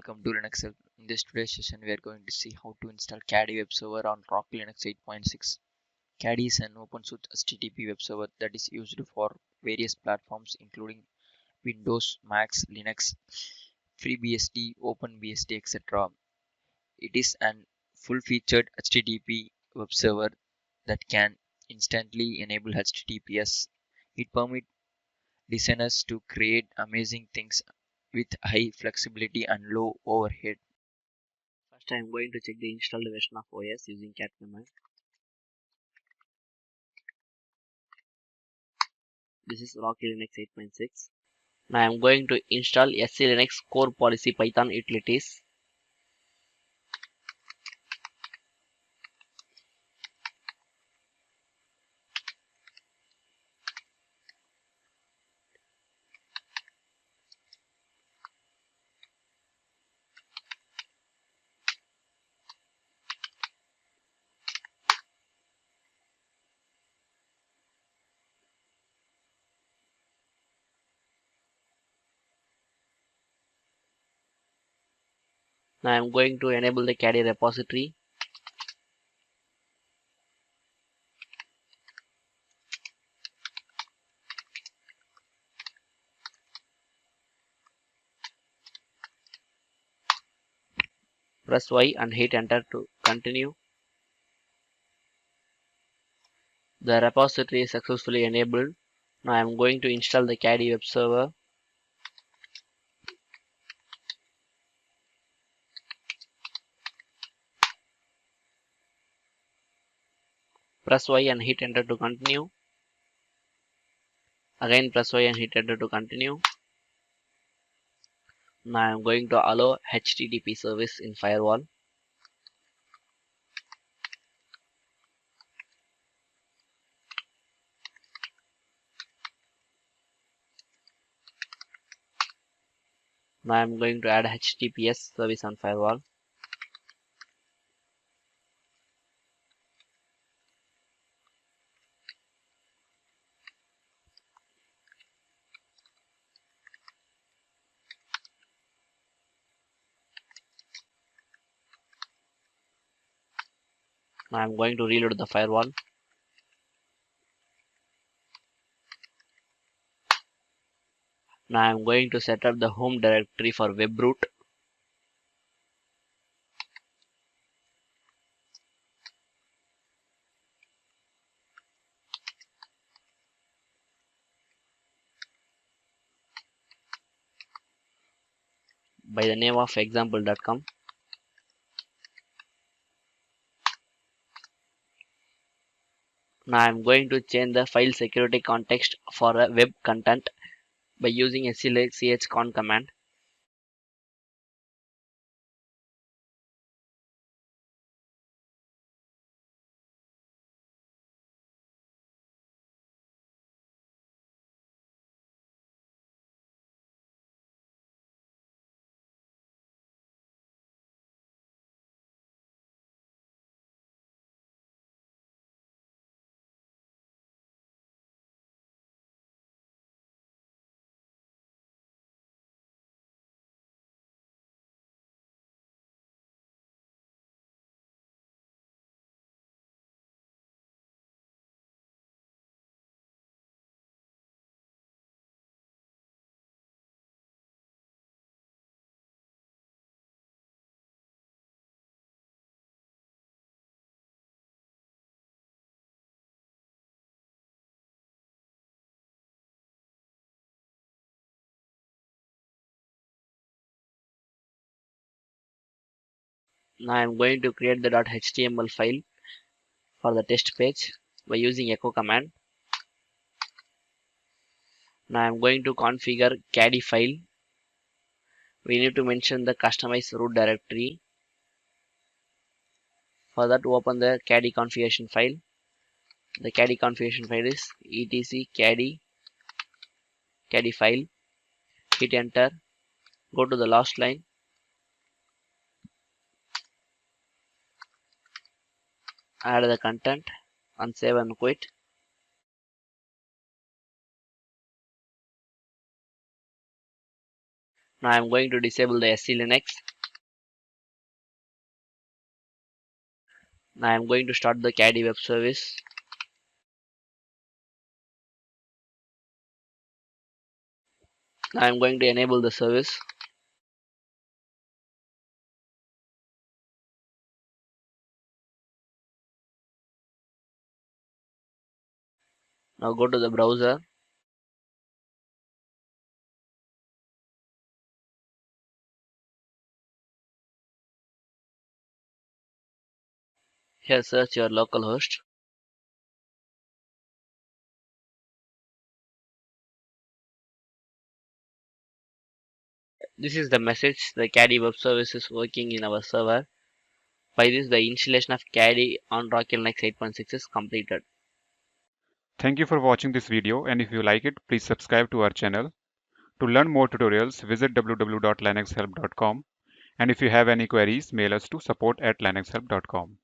welcome to Linux Help. In this today's session, we are going to see how to install Caddy web server on Rock Linux 8.6. Caddy is an open source HTTP web server that is used for various platforms including Windows, Macs, Linux, FreeBSD, OpenBSD, etc. It is an full-featured HTTP web server that can instantly enable HTTPS. It permits designers to create amazing things with high flexibility and low overhead. First, I am going to check the installed version of OS using cat command. This is Rocky Linux 8.6. Now I am going to install SC Linux core policy Python utilities. Now I am going to enable the Caddy repository. Press Y and hit enter to continue. The repository is successfully enabled. Now I am going to install the Caddy web server. Press Y and hit enter to continue. Again press Y and hit enter to continue. Now I am going to allow HTTP service in firewall. Now I am going to add HTTPS service on firewall. Now I am going to reload the firewall. Now I am going to set up the home directory for webroot. By the name of example.com. Now I am going to change the file security context for a web content by using chcon command. Now I am going to create the .html file for the test page by using echo command. Now I am going to configure caddy file. We need to mention the customize root directory. For that, open the caddy configuration file. The caddy configuration file is etc caddy file. Hit enter. Go to the last line. Add the content and save and quit. Now I am going to disable the SC Linux. Now I'm going to start the Caddy web service. Now I'm going to enable the service. Now go to the browser. Here search your localhost. This is the message: the Caddy web service is working in our server. By this, the installation of Caddy on Rocky Linux 8.6 is completed. Thank you for watching this video, and if you like it, please subscribe to our channel. To learn more tutorials, visit www.linuxhelp.com, and if you have any queries, mail us to support@linuxhelp.com.